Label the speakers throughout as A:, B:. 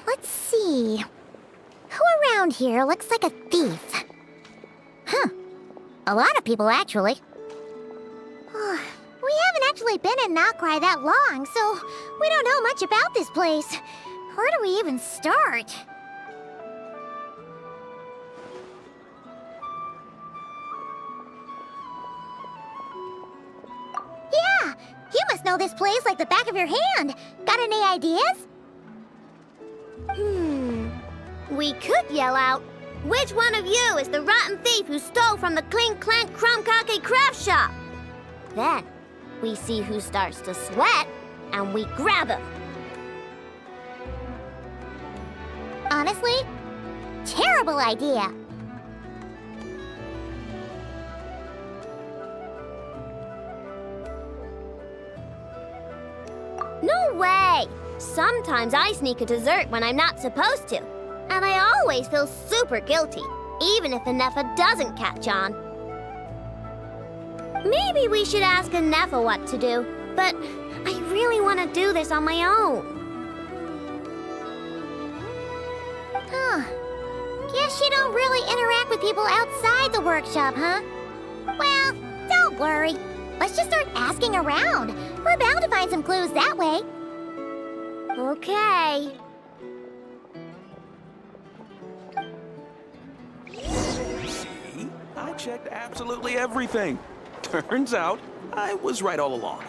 A: Let's see. Who around here looks like a thief? Huh. A lot of people, actually. We haven't actually been in Nod-Krai that long, so we don't know much about this place. Where do we even start? Yeah! You must know this place like the back of your hand. Got any ideas?
B: We could yell out, "Which one of you is the rotten thief who stole from the Clink Clank Crumb-Kake craft shop?" Then, we see who starts to sweat, and we grab him.
A: Honestly, terrible idea.
B: No way! Sometimes I sneak a dessert when I'm not supposed to. And I always feel super guilty, even if Anefa doesn't catch on. Maybe we should ask Anefa what to do, but I really want to do this on my own.
A: Huh. Guess you don't really interact with people outside the workshop, huh? Well, don't worry. Let's just start asking around. We're bound to find some clues that way.
B: Okay.
C: See? I checked absolutely everything. Turns out, I was right all along.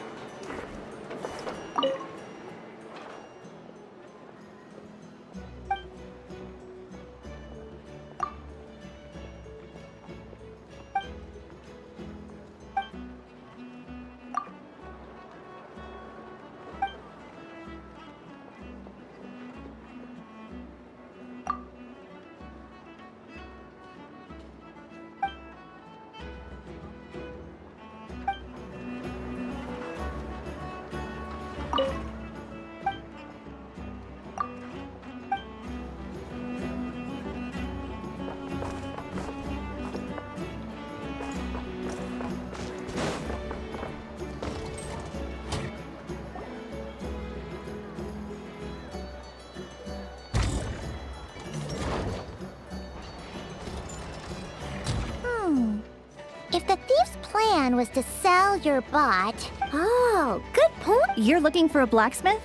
A: If the thief's plan was to sell your bot...
B: Oh, good point.
D: You're looking for a blacksmith?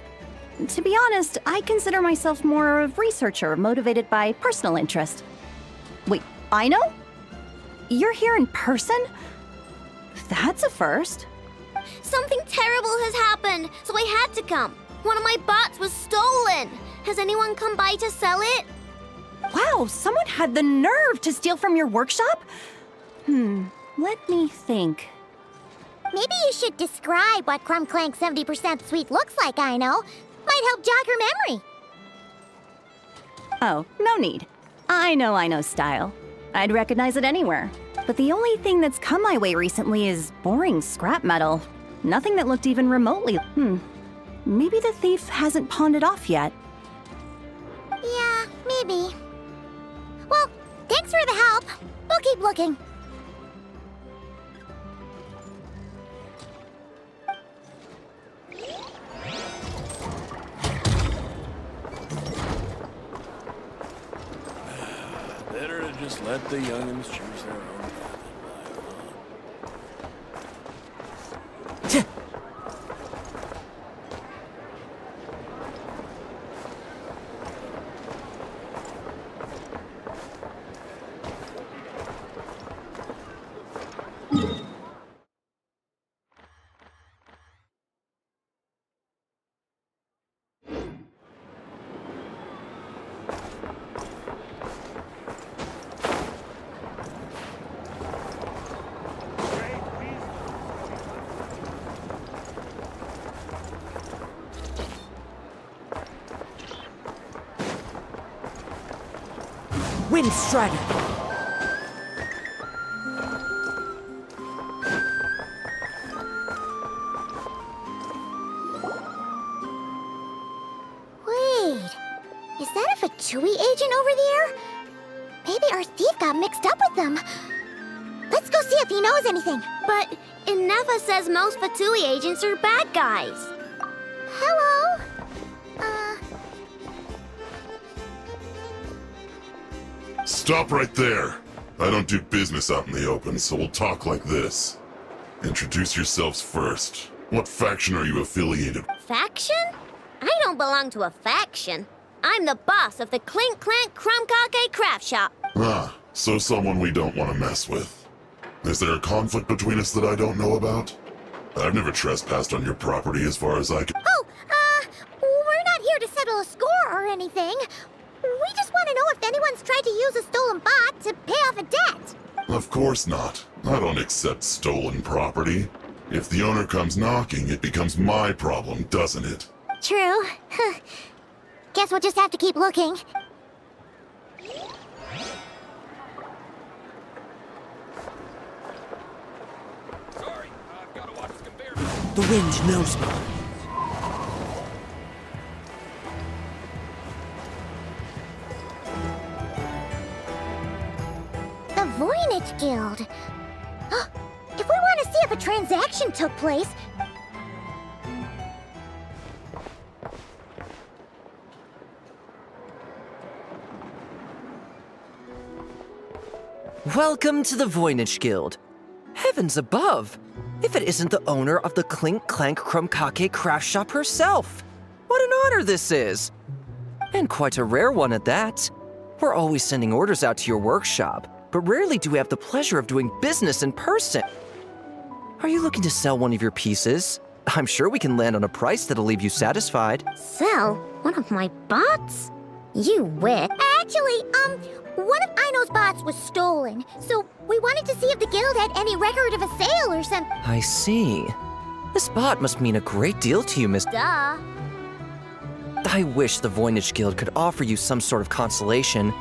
D: To be honest, I consider myself more a researcher motivated by personal interest. Wait, I know? You're here in person? That's a first.
B: Something terrible has happened, so I had to come. One of my bots was stolen. Has anyone come by to sell it?
D: Wow, someone had the nerve to steal from your workshop? Let me think.
A: Maybe you should describe what Crumb Clank 70% sweet looks like, I know. Might help jog your memory.
D: Oh, no need. I know style. I'd recognize it anywhere. But the only thing that's come my way recently is boring scrap metal. Nothing that looked even remotely... Maybe the thief hasn't pawned it off yet.
A: Yeah, maybe. Well, thanks for the help. We'll keep looking.
C: Better to just let the young'uns choose their own path in life, huh?
E: Wind Strider!
A: Wait, is that a Fatui agent over there? Maybe our thief got mixed up with them. Let's go see if he knows anything.
B: But Anefa says most Fatui agents are bad guys.
A: Hello?
E: Stop right there. I don't do business out in the open, so we'll talk like this. Introduce yourselves first. What faction are you affiliated with?
B: Faction? I don't belong to a faction. I'm the boss of the Clink Clank Crumkake Craft Shop.
E: Ah, so someone we don't want to mess with. Is there a conflict between us that I don't know about? I've never trespassed on your property as far as I can.
A: Oh, we're not here to settle a score or anything. We just want to know if anyone's tried to use a stolen bot to pay off a debt.
E: Of course not. I don't accept stolen property. If the owner comes knocking, it becomes my problem, doesn't it?
A: True. Guess we'll just have to keep looking.
C: Sorry, I've got to watch the conveyor belt.
F: The wind knows me.
A: The Voynich Guild. If we want to see if a transaction took place...
F: Welcome to the Voynich Guild. Heavens above! If it isn't the owner of the Clink Clank Crumkake Craft Shop herself! What an honor this is! And quite a rare one at that. We're always sending orders out to your workshop, but rarely do we have the pleasure of doing business in person. Are you looking to sell one of your pieces? I'm sure we can land on a price that'll leave you satisfied.
B: Sell one of my bots? You wit.
A: Actually, one of Ino's bots was stolen, so we wanted to see if the guild had any record of a sale or something.
F: I see. This bot must mean a great deal to you, Miss.
B: Duh.
F: I wish the Voynich Guild could offer you some sort of consolation,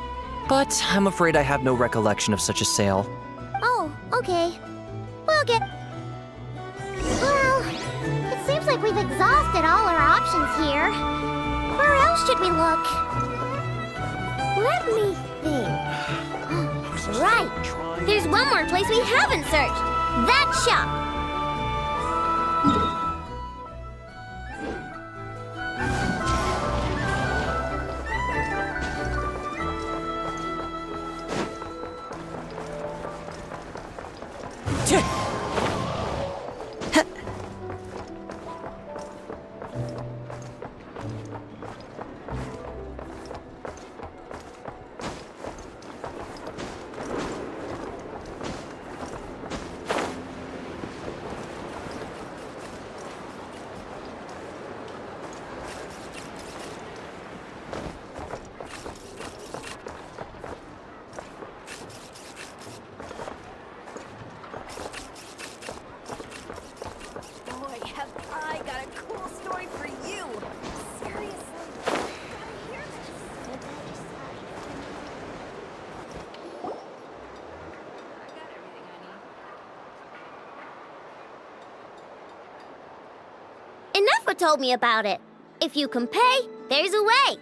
F: but I'm afraid I have no recollection of such a sale.
A: Oh, okay. We'll get... Well, it seems like we've exhausted all our options here. Where else should we look?
B: Let me think. Right. There's one more place we haven't searched. That shop.
D: Boy, have I got a cool story for you. Seriously.
B: Enough told me about it. If you can pay, there's a way.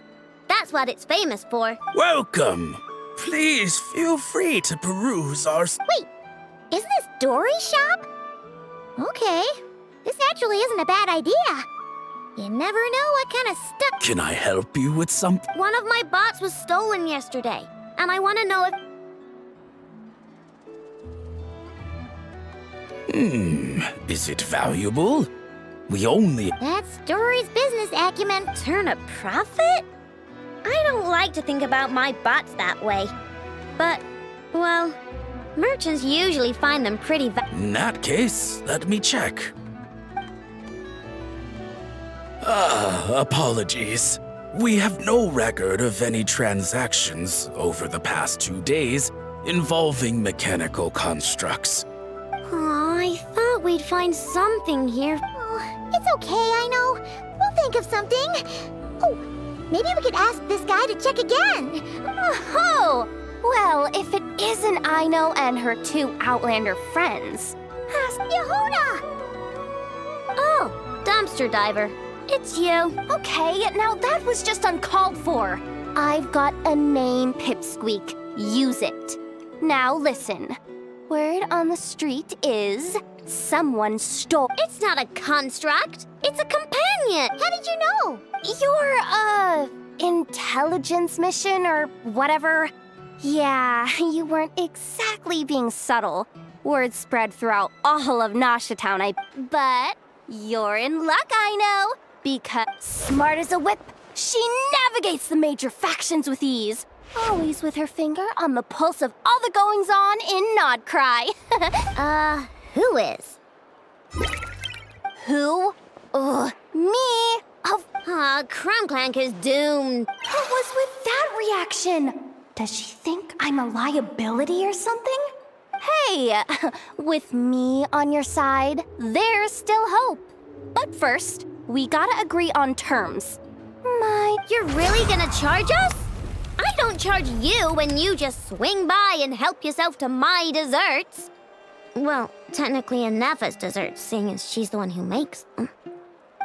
B: That's what it's famous for.
G: Welcome. Please feel free to peruse our...
A: Wait, isn't this Dory's shop? Okay, this actually isn't a bad idea. You never know what kind of stuff...
G: Can I help you with something?
B: One of my bots was stolen yesterday, and I want to know if...
G: Is it valuable? We only...
A: That's Dory's business acumen.
B: Turn a profit? I don't like to think about my bots that way. But, well, merchants usually find them pretty
G: In that case, let me check. Apologies. We have no record of any transactions over the past 2 days involving mechanical constructs.
B: Aw, I thought we'd find something here.
A: Oh, it's okay, I know. We'll think of something. Oh, maybe we could ask this guy to check again.
H: Oh! Well, if it isn't Ino and her 2 Outlander friends.
A: Ask Yehuda.
B: Oh, dumpster diver. It's you.
H: Okay, now that was just uncalled for. I've got a name, Pipsqueak. Use it. Now listen. Word on the street is someone stole...
B: It's not a construct. It's a companion.
A: How did you know?
H: Your, intelligence mission or whatever. Yeah, you weren't exactly being subtle. Word spread throughout all of Nasha Town, but you're in luck, I know. Because smart as a whip, she navigates the major factions with ease. Always with her finger on the pulse of all the goings-on in Nod-Krai.
B: Who is?
H: Who? Ugh, me.
B: Crumb is doomed.
H: What was with that reaction? Does she think I'm a liability or something? Hey, with me on your side, there's still hope. But first, we gotta agree on terms.
B: You're really gonna charge us? I don't charge you when you just swing by and help yourself to my desserts. Well, technically enough as desserts, seeing as she's the one who makes them.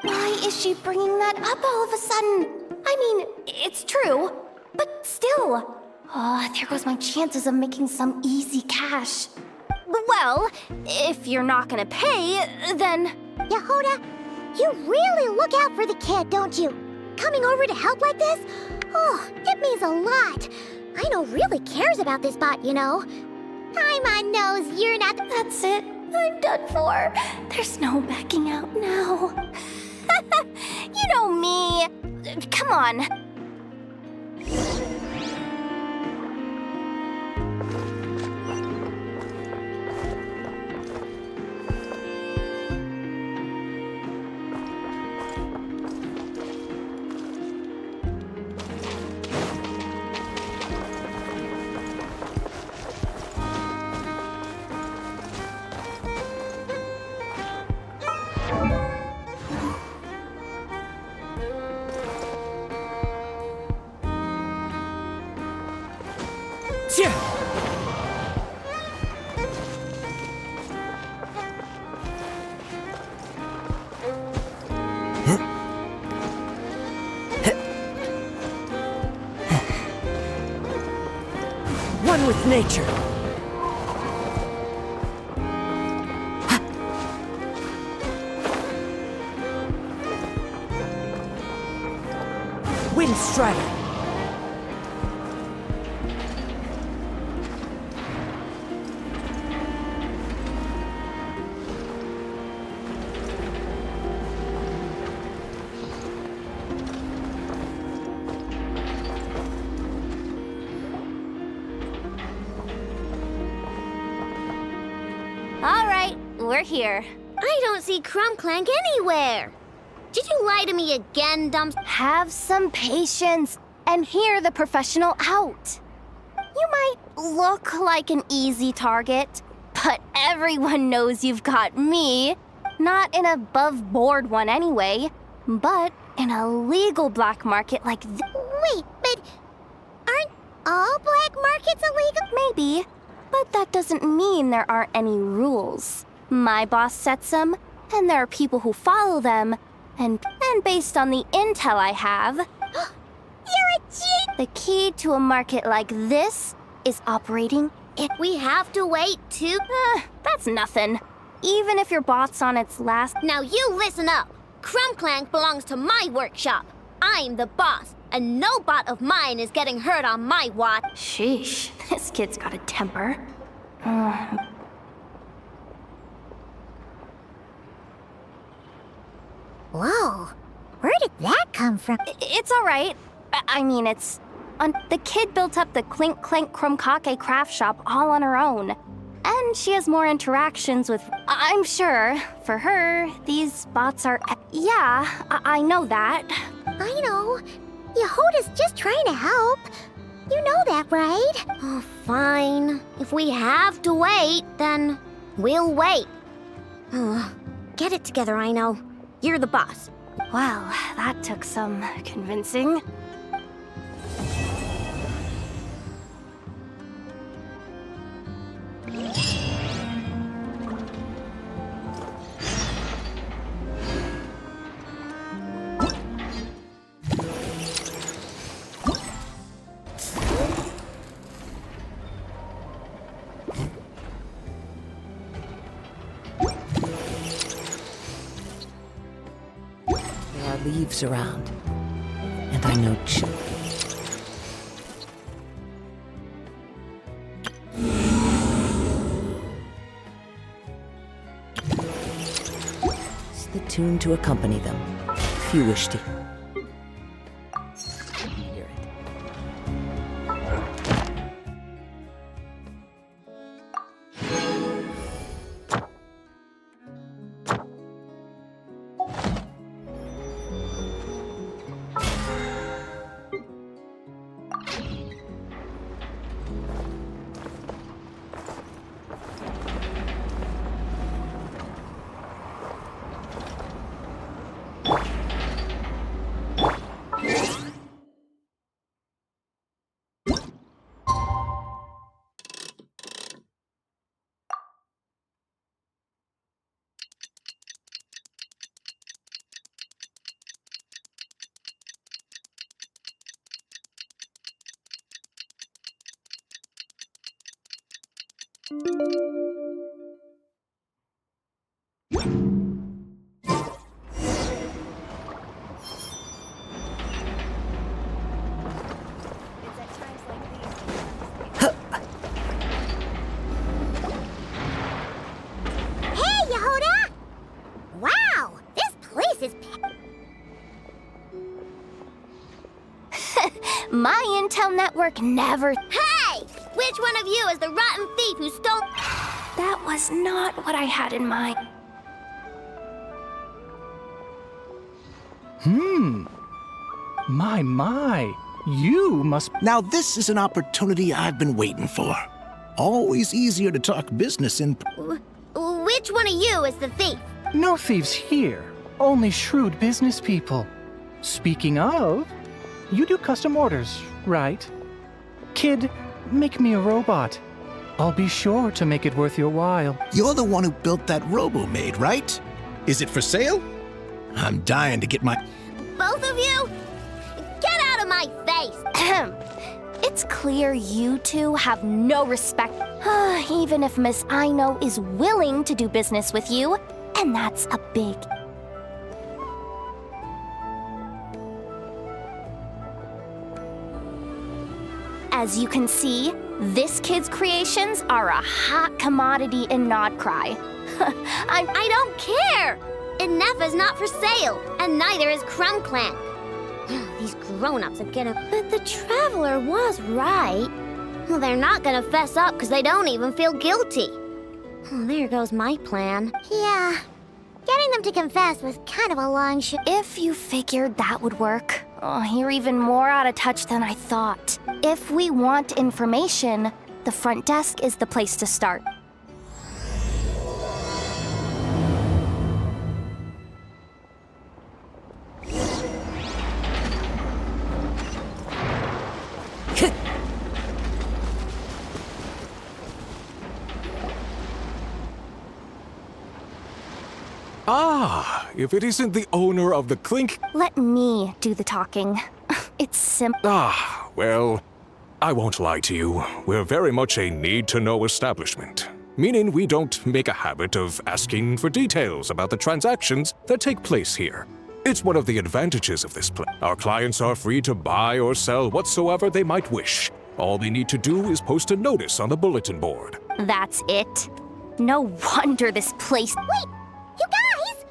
H: Why is she bringing that up all of a sudden? I mean, it's true, but still. Oh, there goes my chances of making some easy cash. Well, if you're not gonna pay, then...
A: Yehuda, you really look out for the kid, don't you? Coming over to help like this? Oh, it means a lot. I know really cares about this bot, you know. Paimon knows you're not...
H: That's it. I'm done for. There's no backing out now. You know me. Come on.
F: One with nature. Wind Strider.
H: All right, we're here.
B: I don't see Crumbclank anywhere. Did you lie to me again, Dumps?
H: Have some patience and hear the professional out. You might look like an easy target, but everyone knows you've got me. Not an above-board one anyway, but in a legal black market like this.
A: Wait, but aren't all black markets illegal?
H: Maybe, but that doesn't mean there aren't any rules. My boss sets them, and there are people who follow them, and based on the intel I have...
A: You're a cheat!
H: The key to a market like this is operating it.
B: We have to wait too.
H: That's nothing. Even if your bot's on its last...
B: Now you listen up. Crumbclank belongs to my workshop. I'm the boss, and no bot of mine is getting hurt on my watch.
H: Sheesh, this kid's got a temper.
A: Whoa, where did that come from?
H: It's all right. I mean, it's... the kid built up the Clink Clank Krumkake craft shop all on her own. And she has more interactions with... I'm sure, for her, these bots are... Yeah, I know that.
A: I know. Yehuda's just trying to help. You know that, right?
B: Oh, fine. If we have to wait, then we'll wait. Get it together, I know. You're the boss.
H: Well, that took some convincing.
I: There are leaves around, and I know tune to accompany them, if you wish to hear it.
A: Hey, Yehuda! Wow, this place is
H: My intel network never.
B: Hey! Which one of you is the rotten thief who stole...
H: That was not what I had in mind.
J: My. You must.
K: Now this is an opportunity I've been waiting for. Always easier to talk business in...
B: Which one of you is the thief?
J: No thieves here. Only shrewd business people. Speaking of, you do custom orders, right? Kid, make me a robot. I'll be sure to make it worth your while.
K: You're the one who built that robo-maid, right? Is it for sale? I'm dying to get my...
B: Both of you? Get out of my face!
H: It's clear you two have no respect. Even if Miss Aino is willing to do business with you, and that's a big... As you can see, this kid's creations are a hot commodity in Nod-Krai.
B: I don't care! Inefa's not for sale, and neither is Crumb Clank. These grown-ups are gonna... But the Traveler was right. Well, they're not gonna fess up because they don't even feel guilty. Oh, there goes my plan.
A: Yeah. Getting them to confess was kind of a long shot.
H: If you figured that would work, you're even more out of touch than I thought. If we want information, the front desk is the place to start.
L: Ah, if it isn't the owner of the Clink...
H: Let me do the talking. It's simple.
L: Ah, well, I won't lie to you. We're very much a need-to-know establishment. Meaning we don't make a habit of asking for details about the transactions that take place here. It's one of the advantages of this place. Our clients are free to buy or sell whatsoever they might wish. All they need to do is post a notice on the bulletin board.
H: That's it? No wonder this place...
A: Wait! You guys!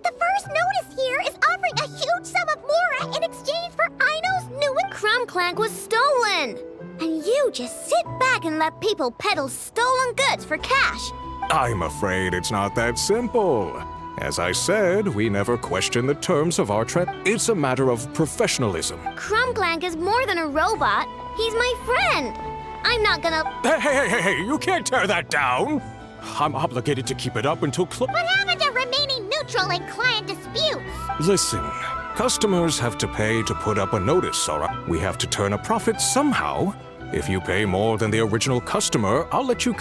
A: The first notice here is offering a huge sum of Mora in exchange for Aino's new...
B: Crumb Clank was stolen! And you just sit back and let people peddle stolen goods for cash.
L: I'm afraid it's not that simple. As I said, we never question the terms of our It's a matter of professionalism.
B: Crumb Clank is more than a robot. He's my friend. I'm not gonna...
L: Hey, you can't tear that down! I'm obligated to keep it up until
A: What happened to remaining neutral in client disputes?
L: Listen, customers have to pay to put up a notice, alright? We have to turn a profit somehow. If you pay more than the original customer, I'll let you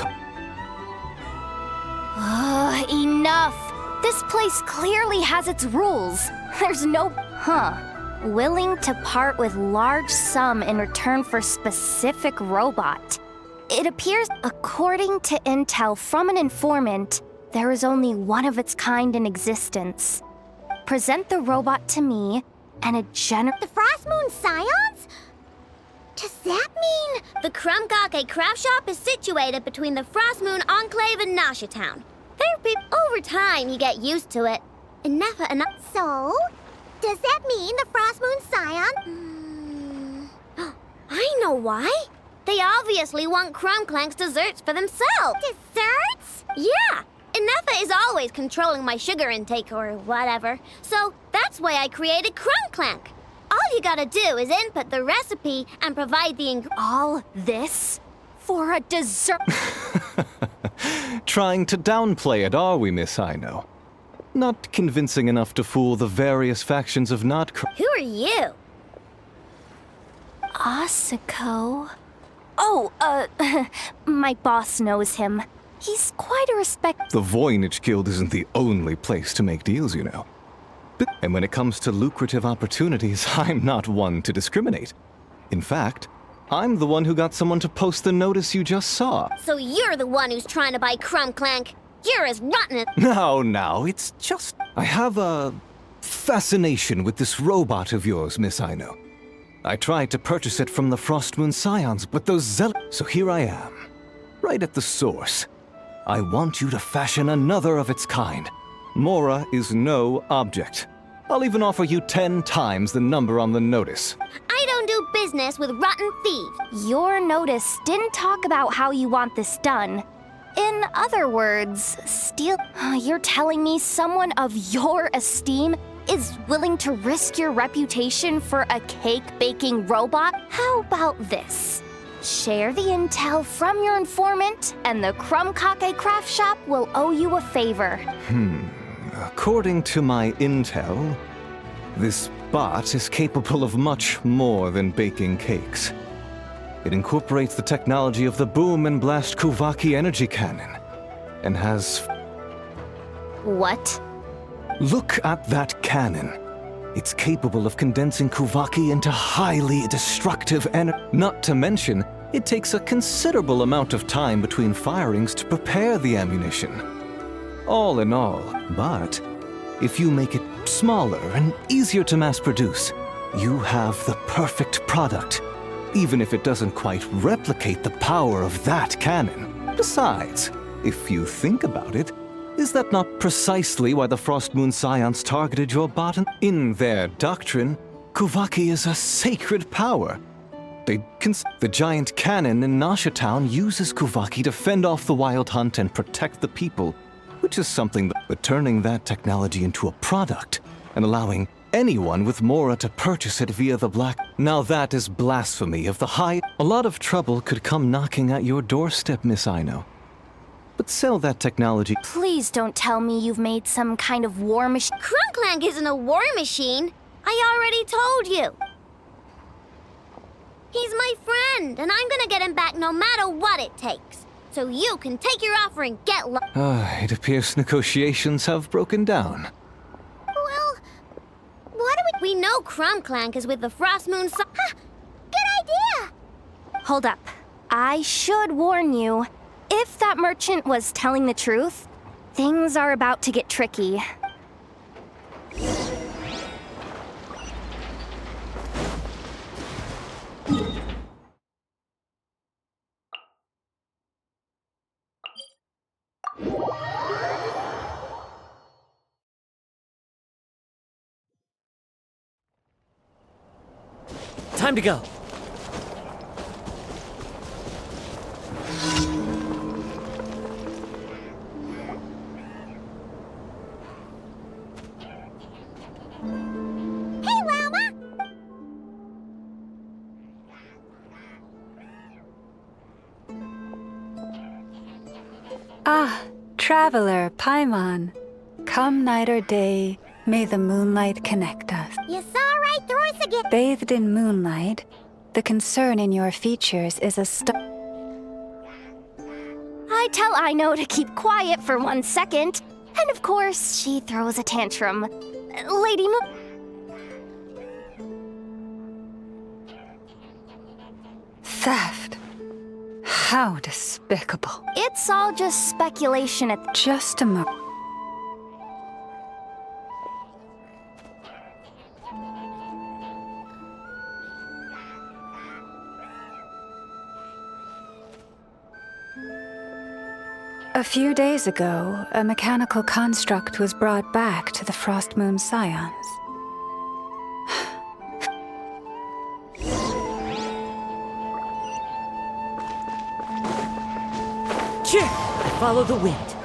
H: Enough! This place clearly has its rules. There's no... Willing to part with large sum in return for specific robot. It appears, according to intel from an informant, there is only one of its kind in existence. Present the robot to me, and a
A: The Frost Moon Scions? Does that mean...
B: The Krumkake craft shop is situated between the Frost Moon Enclave and Nasha Town. Over time, you get used to it. Ineffa and
A: So, does that mean the Frost Moon Scion?
B: I know why. They obviously want Clank's desserts for themselves.
A: Desserts?
B: Yeah. Ineffa is always controlling my sugar intake or whatever. So that's why I created Clank. All you gotta do is input the recipe and provide the
H: All this for a dessert?
M: Trying to downplay it, are we, Miss Ino? Not convincing enough to fool the various factions of Nod-Krai.
B: Who are you?
H: Asuko? Oh, my boss knows him. He's quite a respect.
M: The Voynich Guild isn't the only place to make deals, you know. And when it comes to lucrative opportunities, I'm not one to discriminate. In fact, I'm the one who got someone to post the notice you just saw.
B: So you're the one who's trying to buy Clank. You're as rotten as...
M: No, it's just... I have a fascination with this robot of yours, Miss Ino. I tried to purchase it from the Frost Moon Scions, but those So here I am, right at the source. I want you to fashion another of its kind. Mora is no object. I'll even offer you 10 times the number on the notice.
B: I don't do business with rotten thieves.
H: Your notice didn't talk about how you want this done. In other words, You're telling me someone of your esteem is willing to risk your reputation for a cake-baking robot? How about this? Share the intel from your informant, and the Krumkake craft shop will owe you a favor.
M: According to my intel, this bot is capable of much more than baking cakes. It incorporates the technology of the Boom and Blast Kuvaki energy cannon, and has...
H: What?
M: Look at that cannon. It's capable of condensing Kuvaki into highly destructive energy. Not to mention, it takes a considerable amount of time between firings to prepare the ammunition. All in all, but if you make it smaller and easier to mass produce, you have the perfect product, even if it doesn't quite replicate the power of that cannon. Besides, if you think about it, is that not precisely why the Frost Moon Scions targeted your bot? In their doctrine, Kuvaki is a sacred power. The giant cannon in Nasha Town uses Kuvaki to fend off the wild hunt and protect the people, which is something but turning that technology into a product and allowing anyone with Mora to purchase it via the black... Now that is blasphemy of the high... A lot of trouble could come knocking at your doorstep, Miss Ino. But sell that technology...
H: Please don't tell me you've made some kind of war machine.
B: Clank isn't a war machine. I already told you. He's my friend, and I'm gonna get him back no matter what it takes. So you can take your offer and get
M: It appears negotiations have broken down.
B: Well, what do we... We know Clank is with the Frost Moon
A: Good idea!
H: Hold up. I should warn you. If that merchant was telling the truth, things are about to get tricky.
F: Time to go.
A: Hey, Llama!
N: Ah, traveler, Paimon. Come night or day, may the moonlight connect us.
A: You saw right through us again.
N: Bathed in moonlight, the concern in your features is
H: I tell Ino to keep quiet for 1 second, and of course, she throws a tantrum. Lady Moon...
N: Theft. How despicable.
H: It's all just speculation at...
N: Just a moment. A few days ago, a mechanical construct was brought back to the Frost Moon Scions.
I: Follow the wind.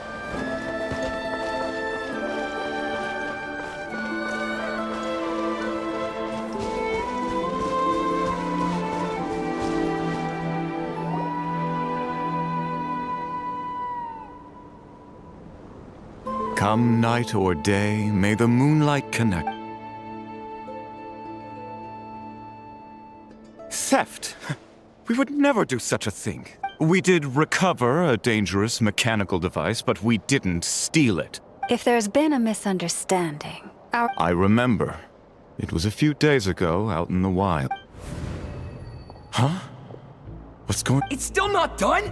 M: Come night or day, may the moonlight connect. Theft! We would never do such a thing. We did recover a dangerous mechanical device, but we didn't steal it.
N: If there's been a misunderstanding,
M: I remember. It was a few days ago, out in the wild. Huh? What's going on?
O: It's still not done?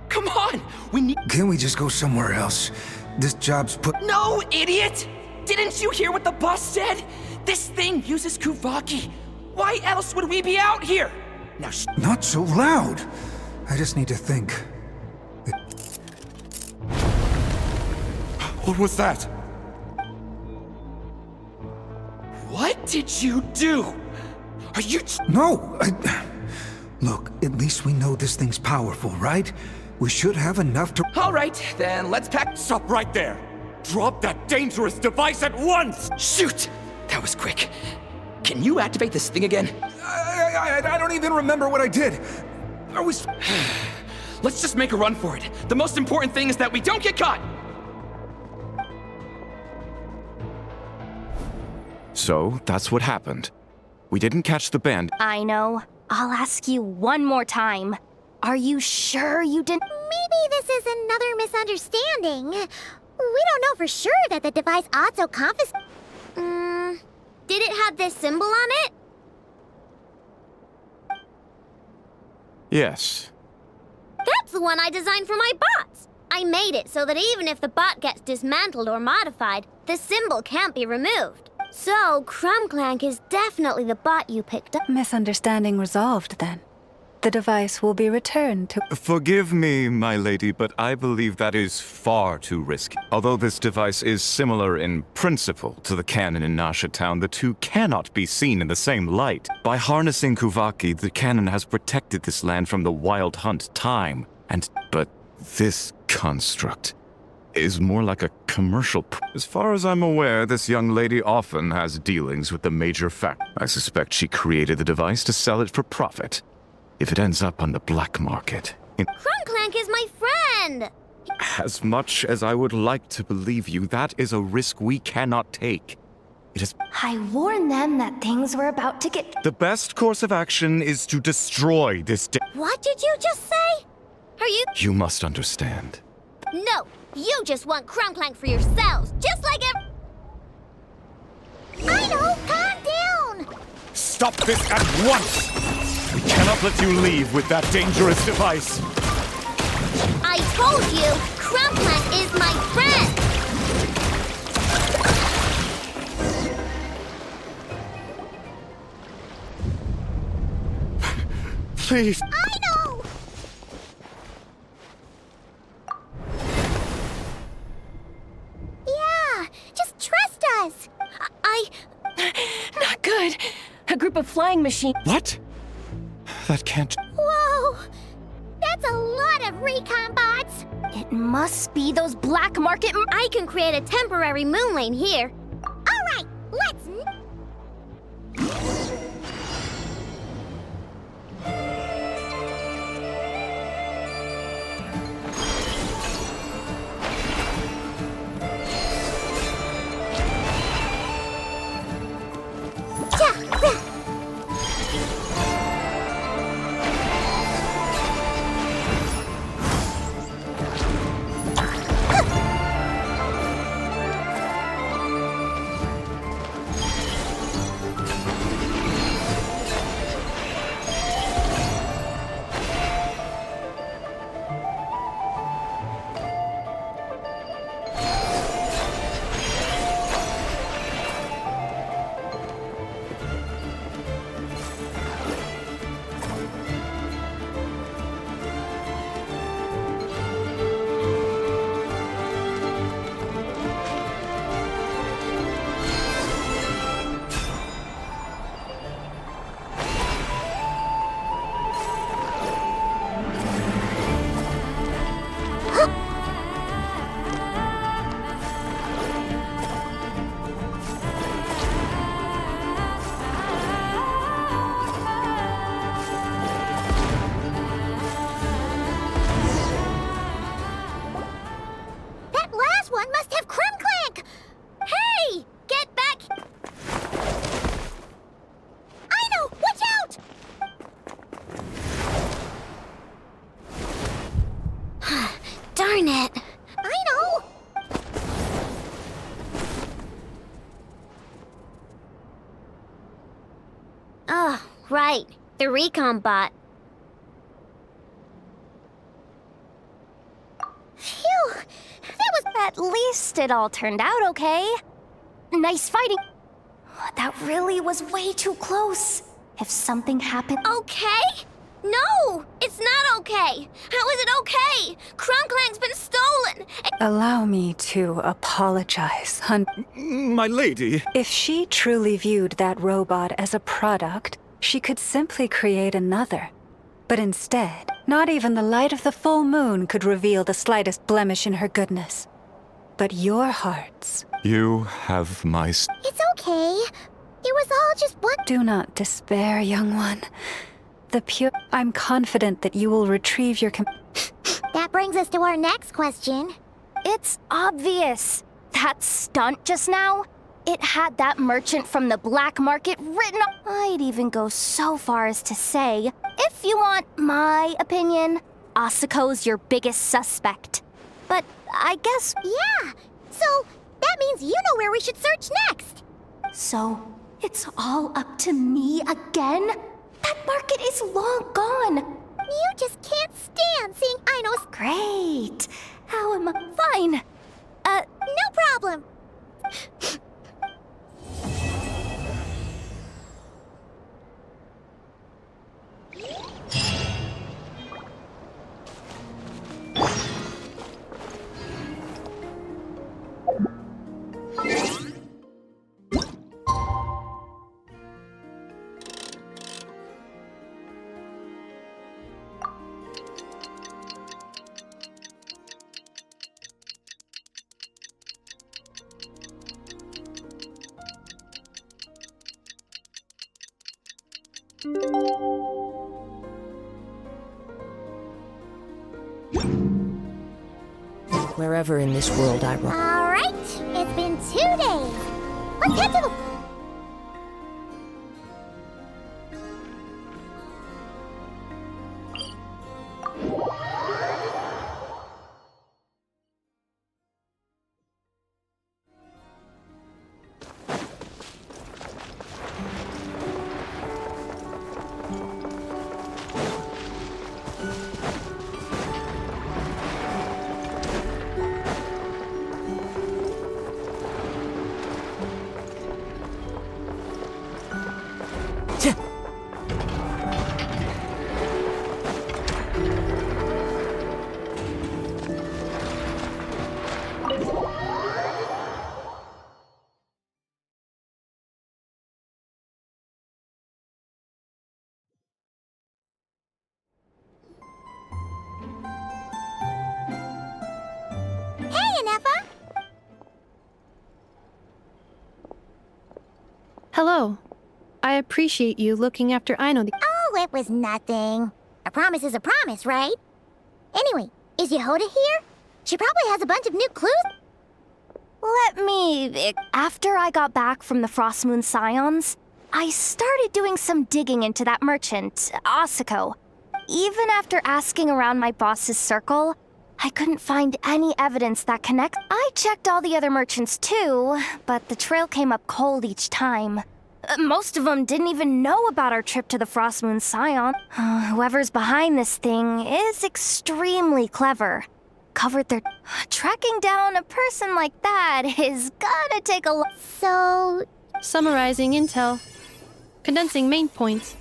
O: Come on! We need—
P: Can't we just go somewhere else? This job's put—
O: No, idiot! Didn't you hear what the boss said? This thing uses Kuvaki. Why else would we be out here? Now
P: Not so loud! I just need to think.
M: What was that?
O: What did you do? Are you—
P: No! Look, at least we know this thing's powerful, right? We should have enough to—
O: All right, then let's pack—
M: Stop right there! Drop that dangerous device at once!
O: Shoot! That was quick. Can you activate this thing again?
P: I don't even remember what I did. I was—
O: Let's just make a run for it. The most important thing is that we don't get caught!
M: So, that's what happened. We didn't catch the band.
H: I know. I'll ask you one more time. Are you sure you didn't—
A: Maybe this is another misunderstanding. We don't know for sure that the device auto-confiscates.
B: Did it have this symbol on it?
M: Yes.
B: That's the one I designed for my bots. I made it so that even if the bot gets dismantled or modified, the symbol can't be removed. So, Crumbclank is definitely the bot you picked up.
N: Misunderstanding resolved then. The device will be returned to—
M: Forgive me, my lady, but I believe that is far too risky. Although this device is similar in principle to the cannon in Nasha Town, the two cannot be seen in the same light. By harnessing Kuvaki, the cannon has protected this land from the wild hunt time. But this construct is more like a commercial. As far as I'm aware, this young lady often has dealings with the major I suspect she created the device to sell it for profit. If it ends up on the black market.
B: Crumbclank is my friend!
M: As much as I would like to believe you, that is a risk we cannot take. It is—
H: I warned them that things were about to get—
M: The best course of action is to destroy this
B: What did you just say? Are you—
M: You must understand.
B: No, you just want Crumbclank for yourselves, just like
A: I know! Calm down!
M: Stop this at once! We cannot let you leave with that dangerous device!
B: I told you, Crumbclank is my friend!
M: Please!
A: I know! Yeah, just trust us!
I: Not good. A group of flying machines.
M: What? That can't—
A: Whoa! That's a lot of recon bots!
H: It must be those black market—
B: I can create a temporary moon lane here.
A: Alright, let's—
B: Oh, right. The recon bot.
H: Phew! That was... At least it all turned out okay. Nice fighting. That really was way too close. If something happened...
B: Okay? No! It's not okay! How is it okay? Crumclank's been stolen!
N: Allow me to apologize, hun.
M: My lady.
N: If she truly viewed that robot as a product, she could simply create another. But instead, not even the light of the full moon could reveal the slightest blemish in her goodness. But your hearts...
M: You have my...
A: It's okay. It was all just one...
N: Do not despair, young one. The pure... I'm confident that you will retrieve your...
A: That brings us to our next question.
H: It's obvious. That stunt just now, it had that merchant from the black market written on... I'd even go so far as to say, if you want my opinion, Asuko's your biggest suspect. But I guess...
A: Yeah, so that means you know where we should search next.
H: So, it's all up to me again? That market is long gone.
A: You just can't stand seeing Aino's...
H: Great. How am I... Fine.
A: No problem.
I: Wherever in this world I roam.
A: All right, it's been 2 days. Let's head to the...
Q: Hello. I appreciate you looking after Aino.
A: Oh, it was nothing. A promise is a promise, right? Anyway, is Yehoda here? She probably has a bunch of new clues.
H: Let me... After I got back from the Frost Moon Scions, I started doing some digging into that merchant, Asuko. Even after asking around my boss's circle, I couldn't find any evidence that connects. I checked all the other merchants too, but the trail came up cold each time. Most of them didn't even know about our trip to the Frost Moon Scion. Whoever's behind this thing is extremely clever. Covered their... Tracking down a person like that is gonna take a lot.
A: So...
Q: Summarizing intel. Condensing main points.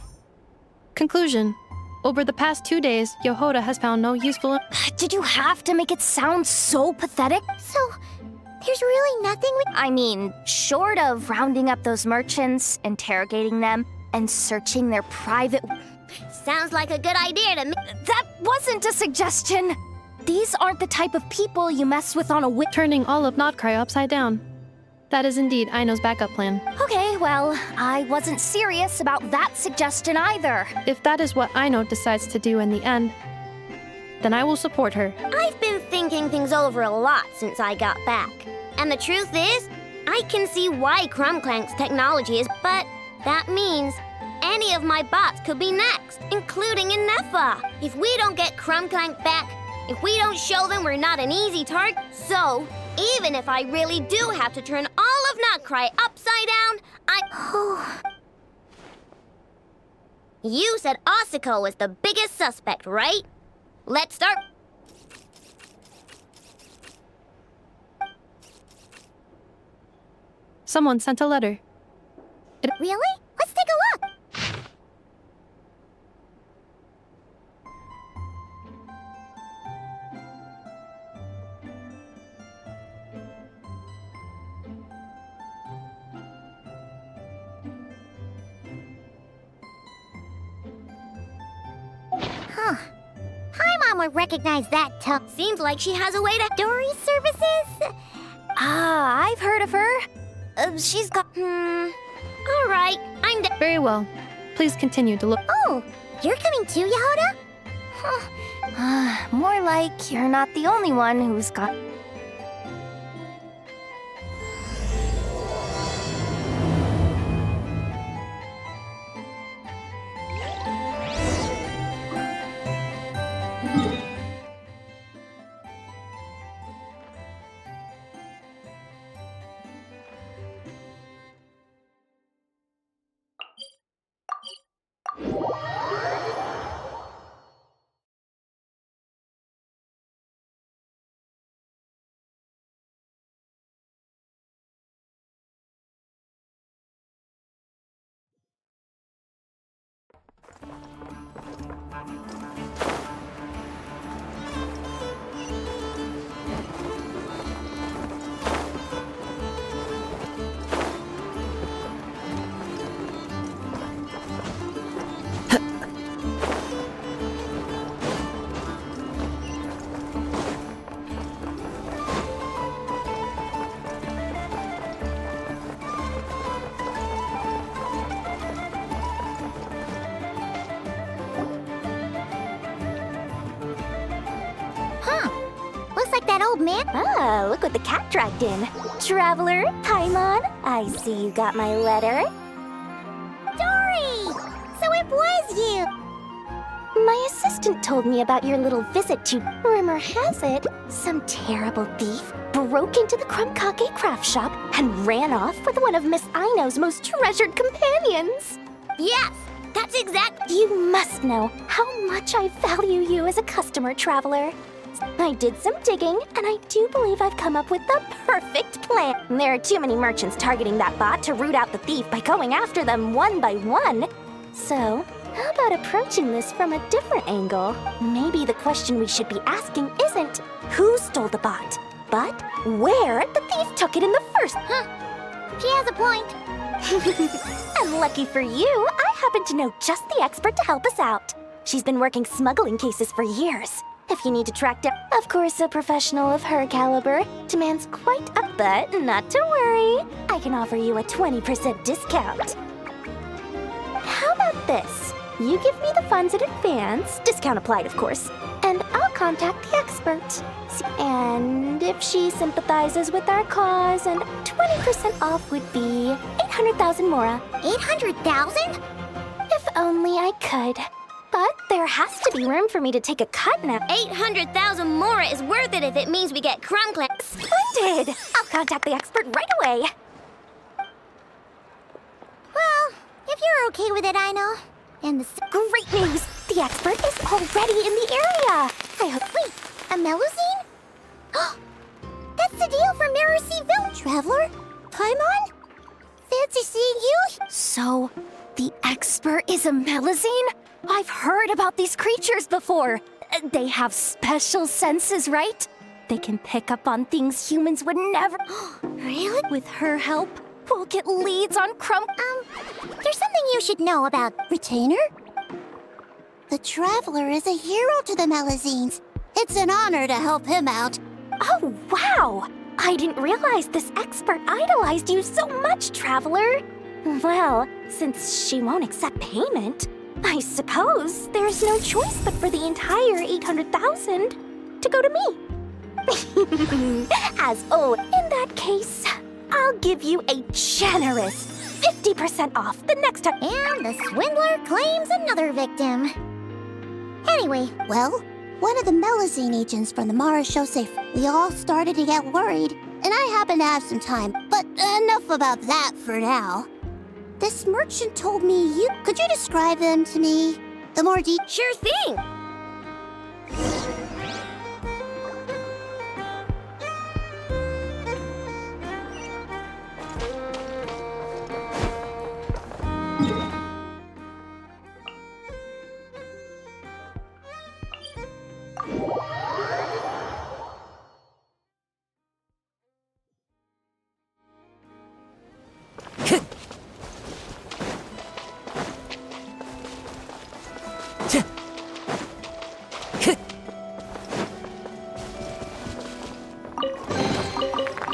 Q: Conclusion. Over the past 2 days, Yehoda has found no useful...
H: Did you have to make it sound so pathetic?
A: So, there's really nothing we...
H: I mean, short of rounding up those merchants, interrogating them, and searching their private...
B: Sounds like a good idea to me.
H: That wasn't a suggestion! These aren't the type of people you mess with on a whip.
Q: Turning all of Nod-Krai upside down. That is indeed Aino's backup plan.
H: Okay, well, I wasn't serious about that suggestion either.
Q: If that is what Aino decides to do in the end, then I will support her.
B: I've been thinking things over a lot since I got back. And the truth is, I can see why Crumclank's technology is, but that means any of my bots could be next, including Inefa. If we don't get Crumclank back, if we don't show them we're not an easy target, so even if I really do have to turn all of Nod-Krai upside down, You said Asuko was the biggest suspect, right? Let's start.
Q: Someone sent a letter.
A: Really? Let's take a look. Huh. Hi, Mom would recognize that tone.
B: Seems like she has a way to...
A: Dory services?
H: Ah, I've heard of her. She's got...
B: All right, I'm
Q: Very well. Please continue to look.
A: Oh, you're coming too, Yehoda?
H: More like you're not the only one who's got...
A: Looks like that old man.
H: Ah, look what the cat dragged in. Traveler, Paimon, I see you got my letter.
A: Dory! So it was you!
H: My assistant told me about your little visit to... Rumor has it, some terrible thief broke into the Krumkake craft shop and ran off with one of Miss Aino's most treasured companions.
B: Yes, that's exact...
H: You must know how much I value you as a customer, Traveler. I did some digging, and I do believe I've come up with the perfect plan. There are too many merchants targeting that bot to root out the thief by going after them one by one. So, how about approaching this from a different angle? Maybe the question we should be asking isn't who stole the bot, but where the thief took it in the first.
A: She has a point.
H: And lucky for you, I happen to know just the expert to help us out. She's been working smuggling cases for years. If you need to track down... Of course, a professional of her caliber demands quite a... But not to worry. I can offer you a 20% discount. How about this? You give me the funds in advance, discount applied, of course, and I'll contact the expert. And if she sympathizes with our cause, and 20% off would be 800,000 mora.
A: 800,000?
H: If only I could. But there has to be room for me to take a cut now.
B: 800,000 mora is worth it if it means we get crumb clicks.
H: Splendid! I'll contact the expert right away.
A: Well, if you're okay with it, I know. And the...
H: Great news! The expert is already in the area! I hope...
A: Wait, a Melusine? That's the deal from Mirror Sea Village, Traveler. Paimon? Fancy seeing you?
H: So, the expert is a Melusine? I've heard about these creatures before. They have special senses, right? They can pick up on things humans would never...
A: Really?
H: With her help, we'll get leads on
A: There's something you should know about Retainer. The Traveler is a hero to the Melusines. It's an honor to help him out.
H: Oh, wow! I didn't realize this expert idolized you so much, Traveler. Well, since she won't accept payment, I suppose there's no choice but for the entire 800,000 to go to me. In that case, I'll give you a generous 50% off the next time.
A: And the swindler claims another victim. Anyway, well, one of the Melusine agents from the Marashose, we all started to get worried, and I happen to have some time, but enough about that for now. This merchant told me you... Could you describe them to me? The more deep...
B: Sure thing!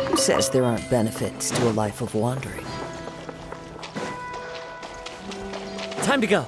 I: Who says there aren't benefits to a life of wandering?
F: Time to go.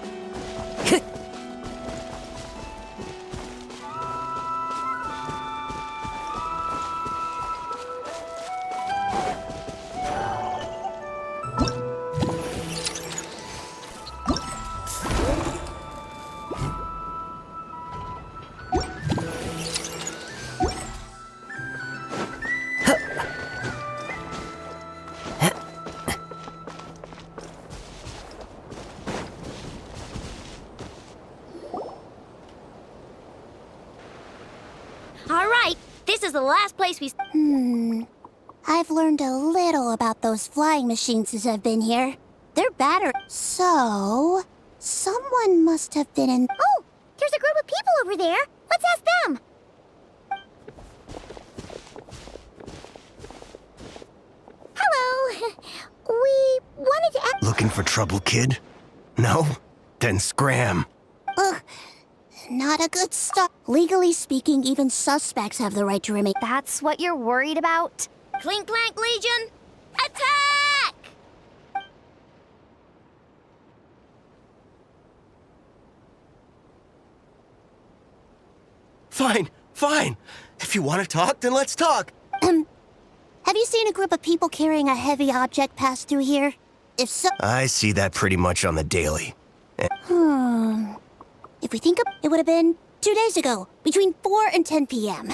B: All right, this is the last place we...
A: I've learned a little about those flying machines since I've been here. They're battered. So... someone must have been in...
B: Oh, there's a group of people over there. Let's ask them.
A: Hello. We wanted to ask...
K: Looking for trouble, kid? No? Then scram.
A: Ugh. Not a good start. Legally speaking, even suspects have the right to remain...
B: That's what you're worried about? Clink Clank Legion, attack!
K: Fine, fine. If you want to talk, then let's talk.
A: Have you seen a group of people carrying a heavy object pass through here? If so...
K: I see that pretty much on the daily.
A: If we think of... It would have been 2 days ago, between 4 and 10 p.m.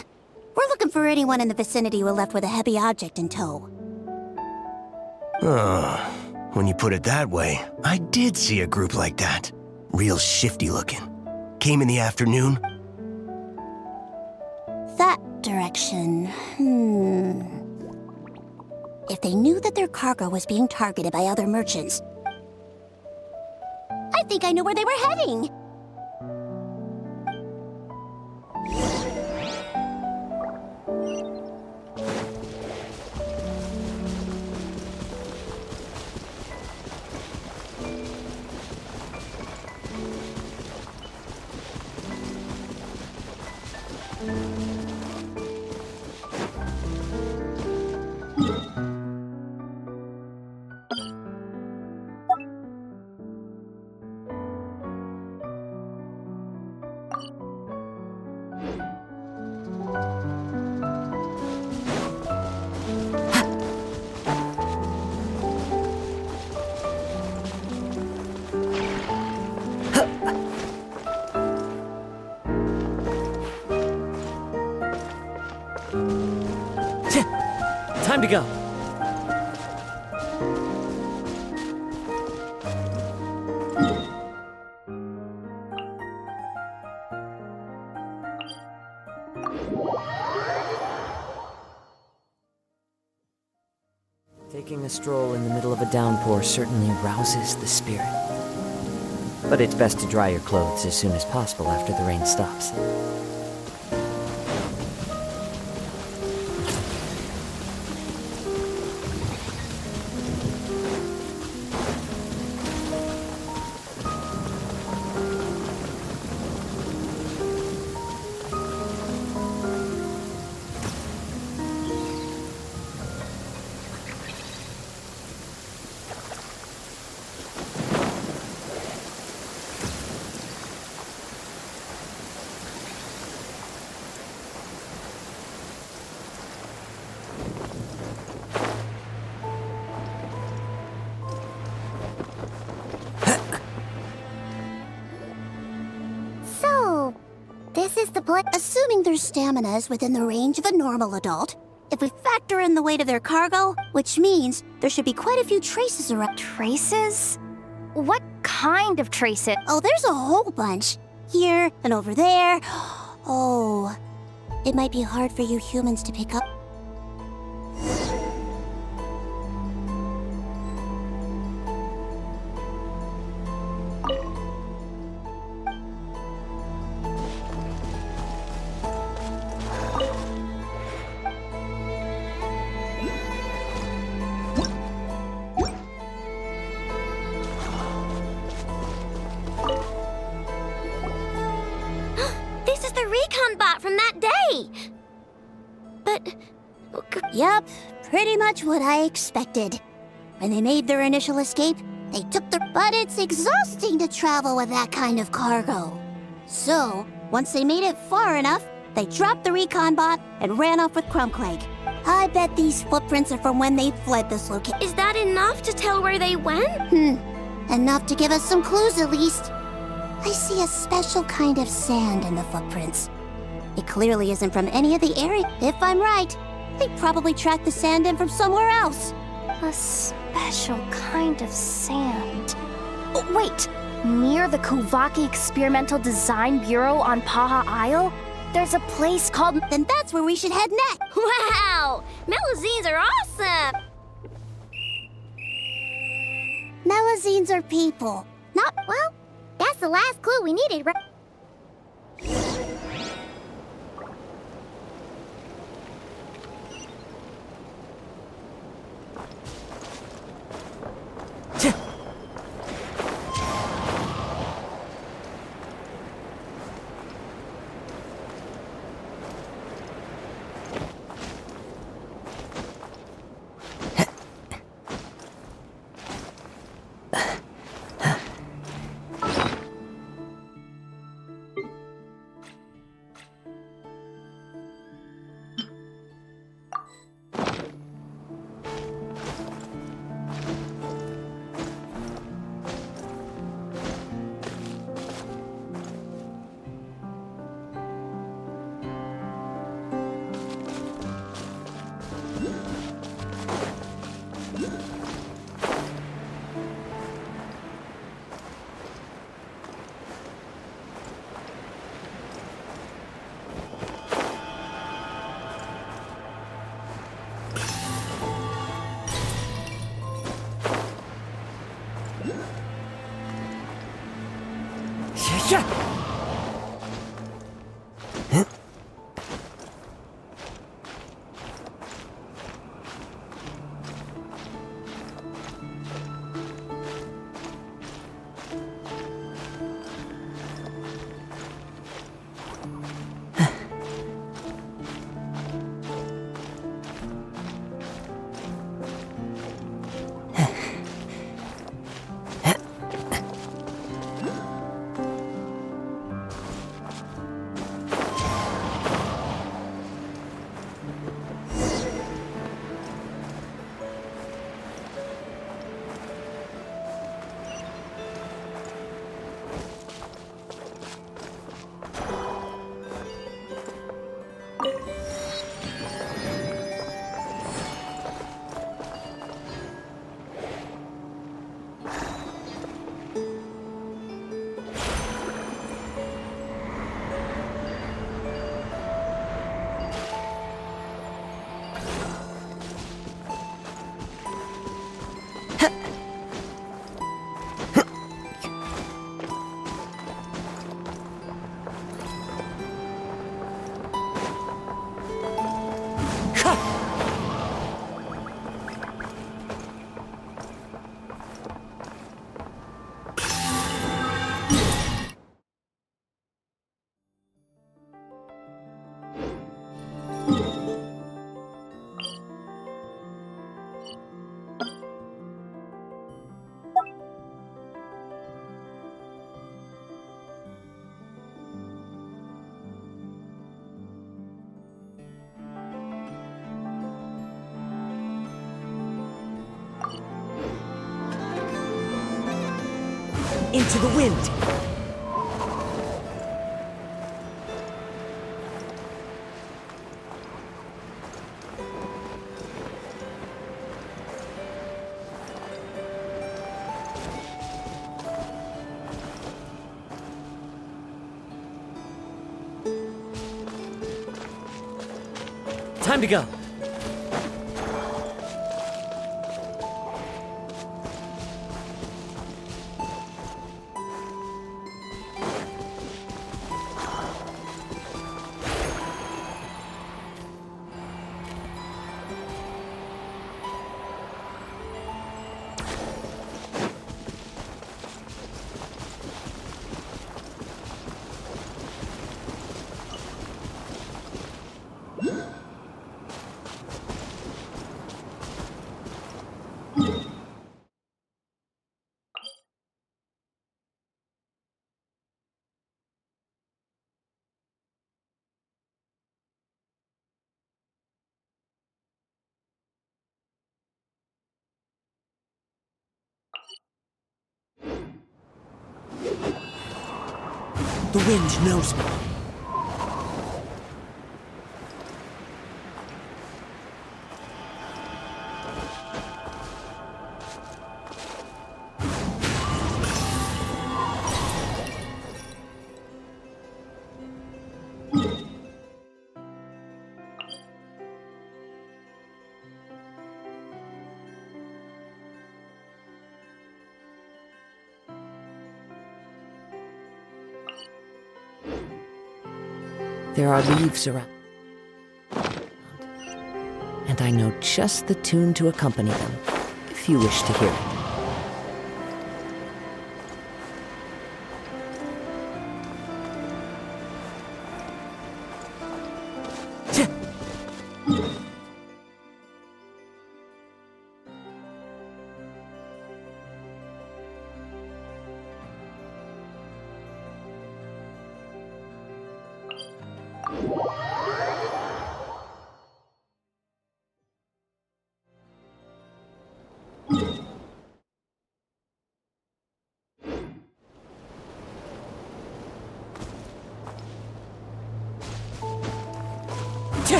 A: We're looking for anyone in the vicinity who left with a heavy object in tow.
K: When you put it that way, I did see a group like that. Real shifty looking. Came in the afternoon.
A: That direction. If they knew that their cargo was being targeted by other merchants, I think I know where they were heading.
F: Time to go.
I: Taking a stroll in the middle of a downpour certainly rouses the spirit. But it's best to dry your clothes as soon as possible after the rain stops.
A: This is the place. Assuming their stamina is within the range of a normal adult, if
B: If we factor in the weight of their cargo, which means there should be quite a few traces around.
H: Traces? What kind of traces?
B: Oh, there's a whole bunch. Here and over there. Oh, it might be hard for you humans to pick up. This is the recon bot from that day! But... Yep, pretty much what I expected. When they made their initial escape, they took their... But it's exhausting to travel with that kind of cargo. So, once they made it far enough, they dropped the recon bot and ran off with Nod-Krai. I bet these footprints are from when they fled this location.
H: Is that enough to tell where they went?
B: Enough to give us some clues at least. I see a special kind of sand in the footprints. It clearly isn't from any of the area. If I'm right, they probably tracked the sand in from somewhere else.
H: A special kind of sand. Oh, wait! Near the Kuvaki Experimental Design Bureau on Paha Isle? There's a place called...
B: Then that's where we should head next! Wow! Melazines are awesome! Melazines are people.
A: Not, well, that's the last clue we needed, right?
I: Into the wind! Time to go.
K: The wind knows me.
I: There are leaves around, and I know just the tune to accompany them, if you wish to hear it.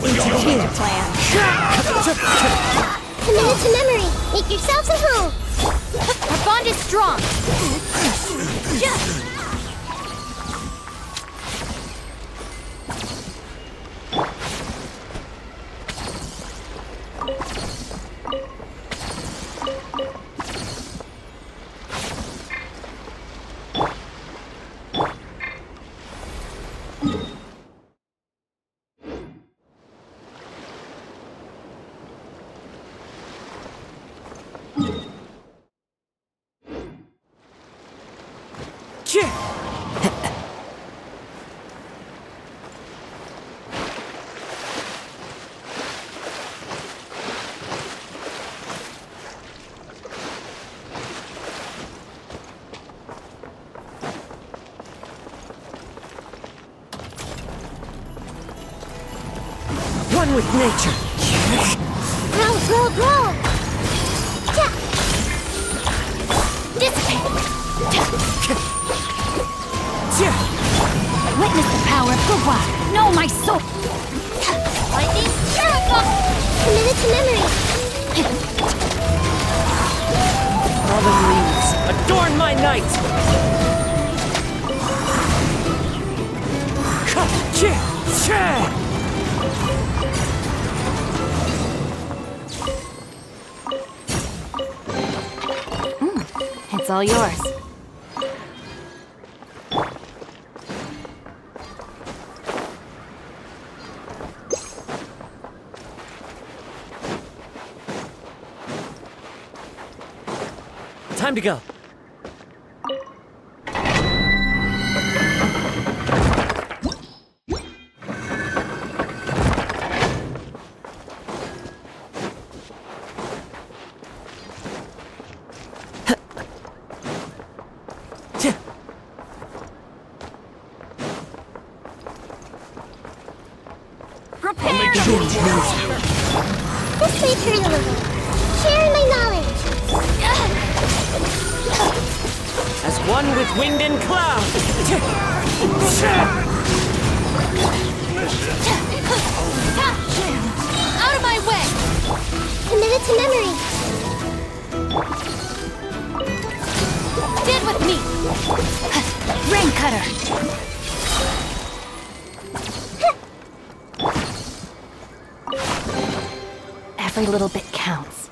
A: Change of plan. Committed to memory. Make yourselves at home. Our bond is strong.
I: One with nature.
A: Roll. Dissipate. Witness the power of Gugwa. Know my soul.
B: Lightning Miracle! Committed to memory.
I: Fallen leaves, adorn my night!
D: It's all yours.
I: Time to go.
B: Prepare! This may hurt a little. Sharing my knowledge.
I: As one with wind and cloud!
B: Out of my way! Committed to memory.
A: Stand with me. Rain cutter. Every little bit counts.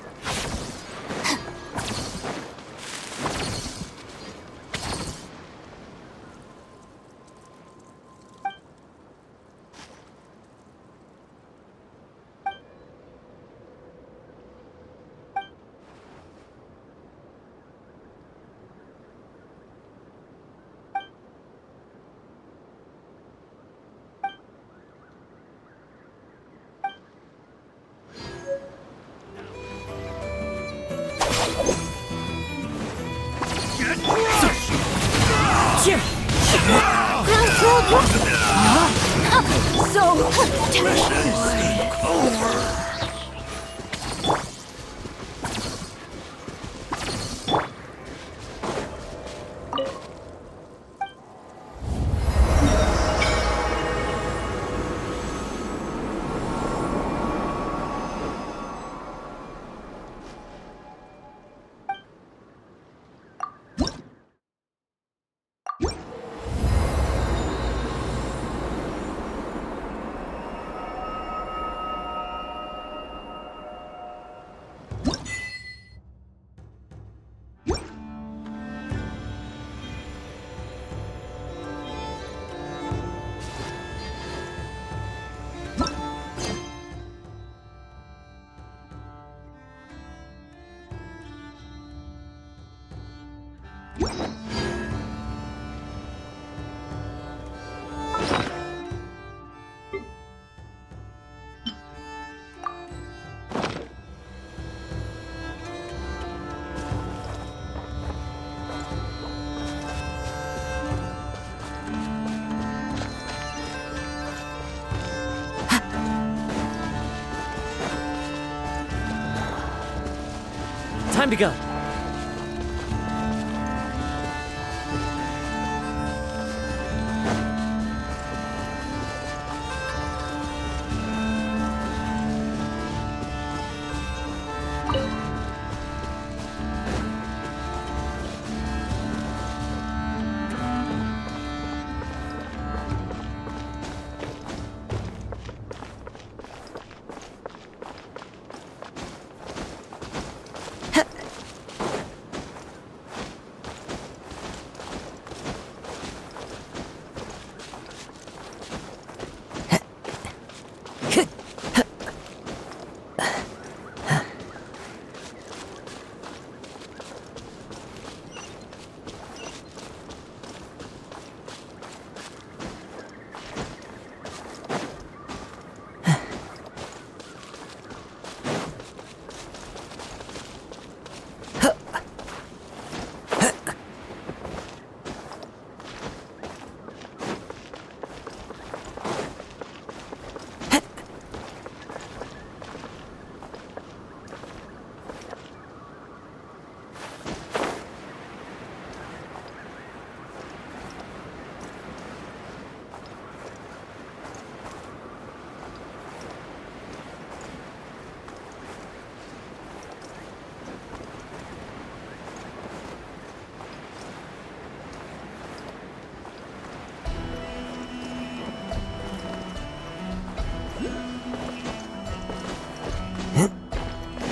I: Time to go.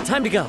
I: Time to go.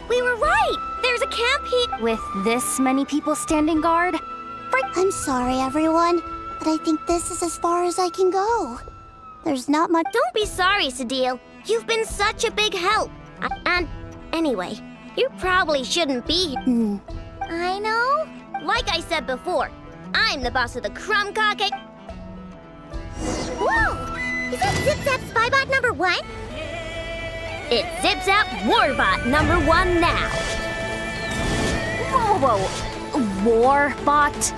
B: We were right! There's a camp here!
H: With this many people standing guard?
A: I'm sorry, everyone, but I think this is as far as I can go. There's not much.
B: Don't be sorry, Sadil. You've been such a big help. And anyway, you probably shouldn't be here.
A: I know.
B: Like I said before, I'm the boss of the Krumkake.
A: Whoa! Is that Zip-Zap Spybot number 1?
B: It's Zip-Zap Warbot number 1 now.
H: Whoa. Warbot?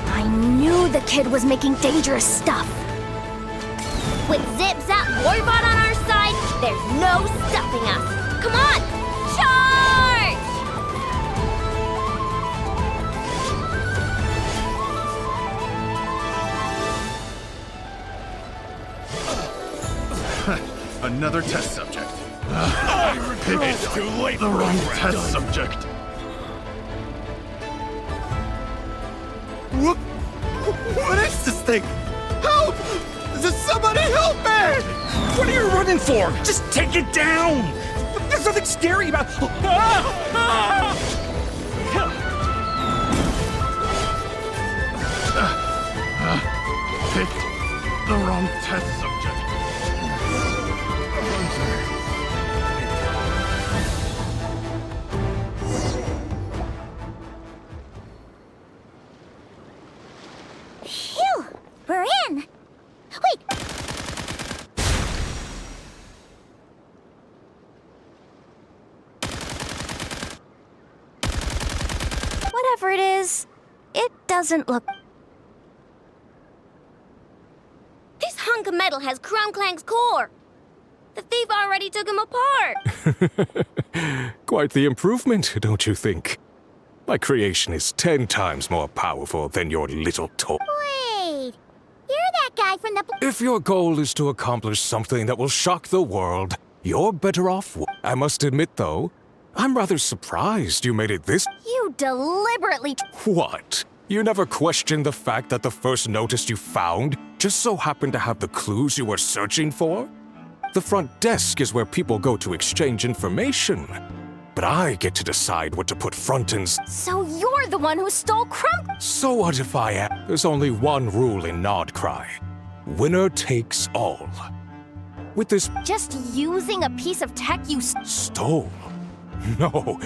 H: I knew the kid was making dangerous stuff.
B: With Zip-Zap Warbot on our side, there's no stopping us. Come on, charge!
R: Another test subject. It's too late. The wrong test subject. What is this thing? Help! Does somebody help me?
O: What are you running for? Just take it down! There's nothing scary about...
R: Picked the wrong test subject.
A: Phew! We're in! Wait!
H: Whatever it is, it doesn't look...
B: This hunk of metal has Krumklank's core. The thief already took him apart.
L: Quite the improvement, don't you think? My creation is 10 times more powerful than your little toy.
A: Wait! You're that guy from the...
L: If your goal is to accomplish something that will shock the world, you're better off. I must admit, though, I'm rather surprised you made it this.
H: You deliberately...
L: What? You never questioned the fact that the first notice you found just so happened to have the clues you were searching for? The front desk is where people go to exchange information. But I get to decide what to put front and...
H: So you're the one who stole
L: So what if I am? There's only one rule in Nod-Krai. Winner takes all. With this...
H: Just using a piece of tech you
L: Stole? No.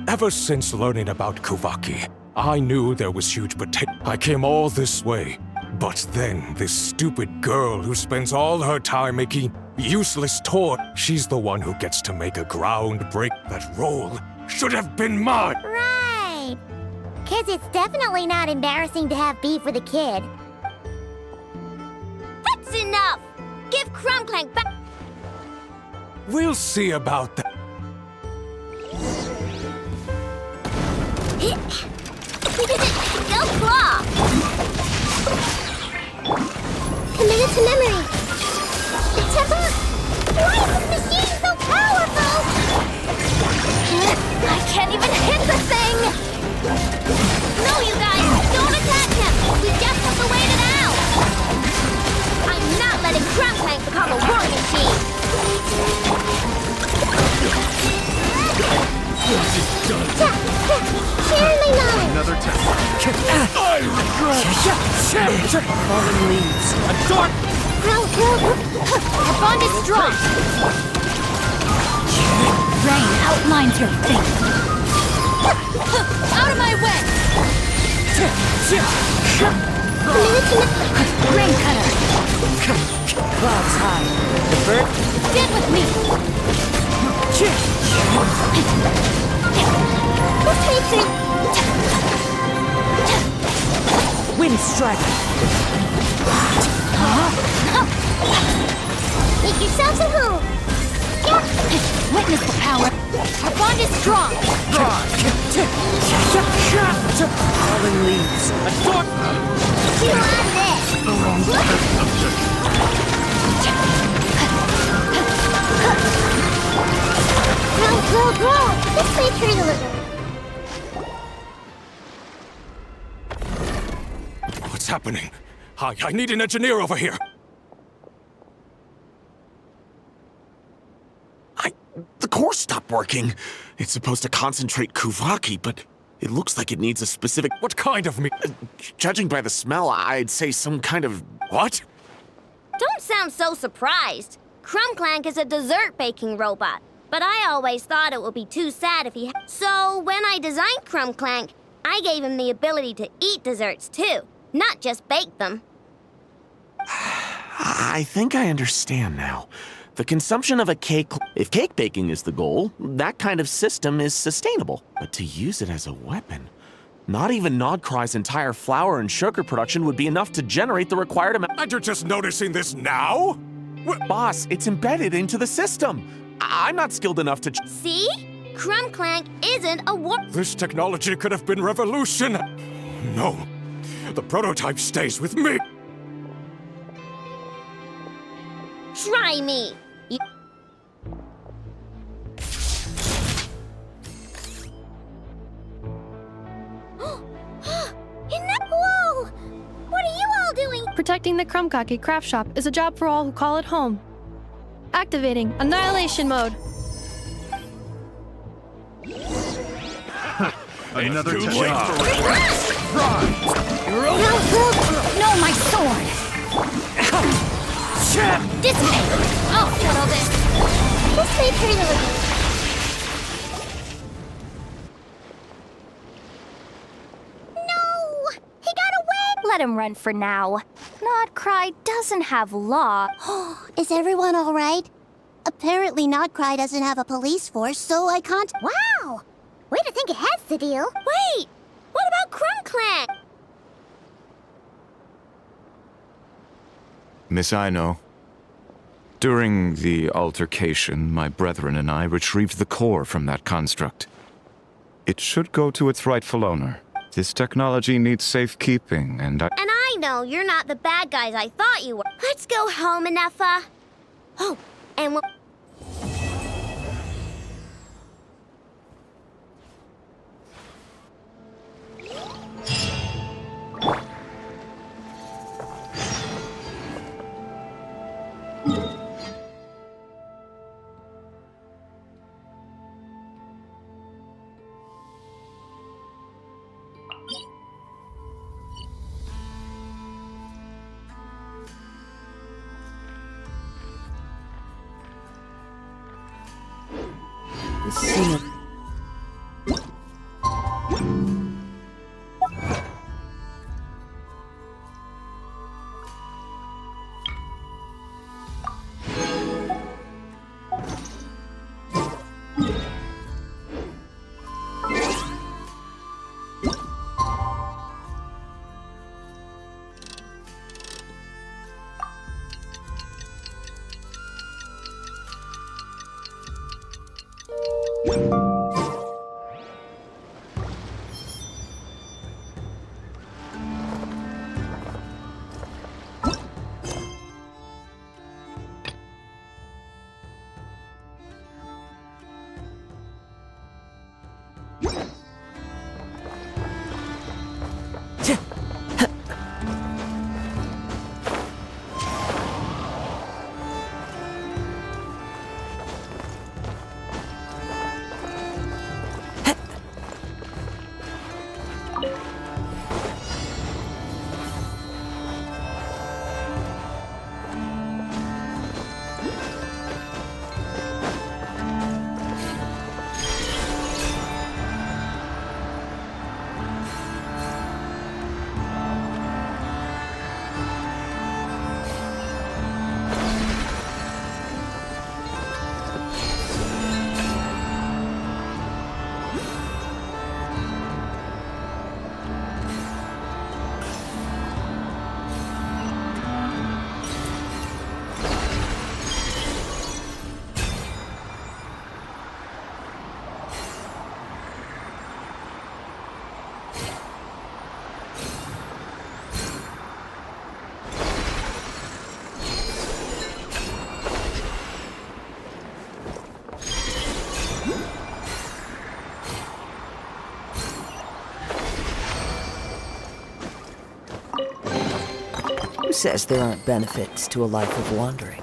L: Ever since learning about Kuvaki, I knew there was huge potential. I came all this way. But then, this stupid girl who spends all her time making useless toys, she's the one who gets to make a groundbreak. That role should have been mine!
A: Right! 'Cause it's definitely not embarrassing to have beef with a kid.
B: That's enough! Give Krumklank back!
L: We'll see about that.
B: Go claw!
A: Committed to memory. Tempa, why is this machine so powerful?
H: I can't even hit the thing!
B: No, you guys! Don't attack him! We just have to wait it out! I'm not letting Krumklank become a war machine!
A: Share my knowledge.
R: Another test. I regret.
I: Fallen leaves.
O: A dark
H: Our bond is strong. Rain outlines your fate. Out of my way! Rain cutter.
I: Clouds high. The bird?
H: Get with me.
I: Wind strike.
A: Make yourselves at home.
H: Witness the power. Our bond is strong.
I: Falling leaves. A storm.
A: Feel on this. Grow. This way through the little.
L: What's happening? I need an engineer over here.
S: The core stopped working. It's supposed to concentrate Kuvaki, but it looks like it needs a specific...
L: What kind of meat?
S: Judging by the smell, I'd say some kind of... What?
B: Don't sound so surprised. Crumbclank is a dessert baking robot, but I always thought it would be too sad if he... So when I designed Crumbclank, I gave him the ability to eat desserts too, not just bake them.
S: I think I understand now. The consumption of a cake... If cake baking is the goal, that kind of system is sustainable. But to use it as a weapon... Not even Nod-Krai's entire flour and sugar production would be enough to generate the required amount...
L: And you're just noticing this now?
S: Boss, it's embedded into the system. I'm not skilled enough to...
B: See? Crumbclank isn't a war...
L: This technology could have been revolution. No. The prototype stays with me.
B: Try me.
A: Whoa! What are you all doing?
Q: Protecting the Krumkake craft shop is a job for all who call it home. Activating Annihilation Mode.
R: Another job.
H: No, my sword! Dissipate! I'll settle this!
A: This way through the little.
H: Let him run for now. Nod-Krai doesn't have law.
A: Is everyone all right? Apparently Nod-Krai doesn't have a police force, so I can't... Wow! Way to think ahead's the deal.
B: Wait! What about Crumbclank?
T: Miss Aino, during the altercation, my brethren and I retrieved the core from that construct. It should go to its rightful owner. This technology needs safekeeping, and
B: I know you're not the bad guys I thought you were. Let's go home, Inefa. Oh, and we'll...
A: Woo!
I: Who says there aren't benefits to a life of wandering?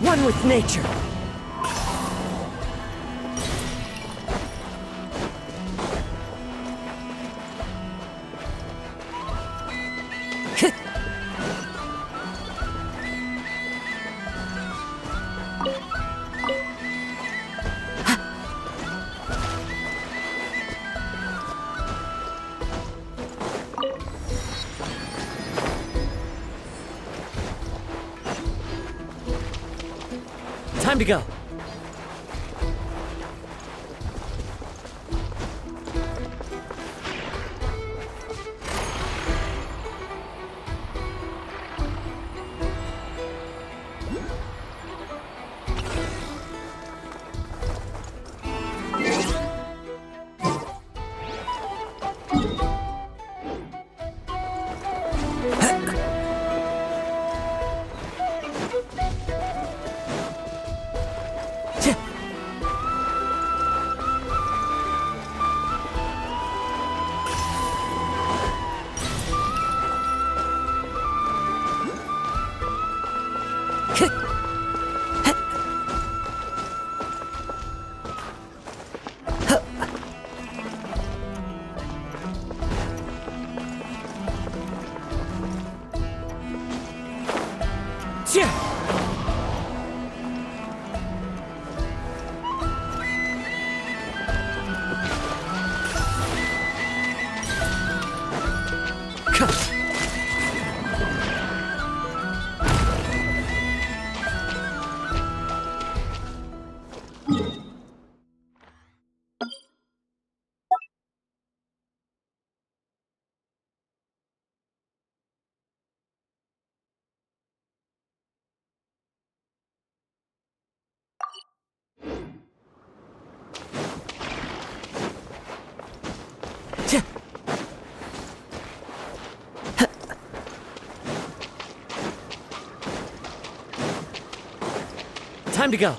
I: One with nature. Time to go. Time to go.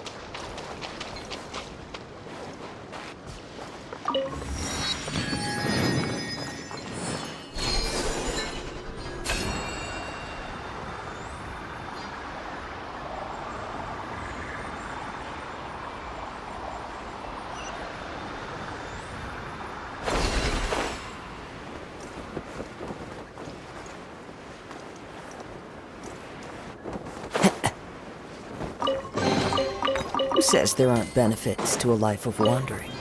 I: Who says there aren't benefits to a life of wandering?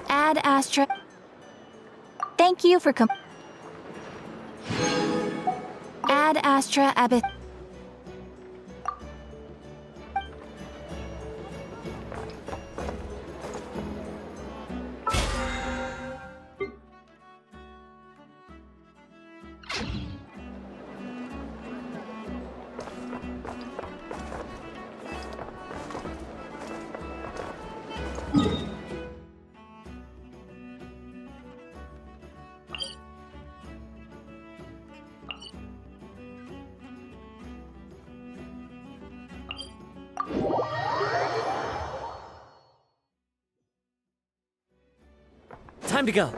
H: Ad Astra.
A: Thank you for
H: Ad Astra Abyss.
I: Time to go.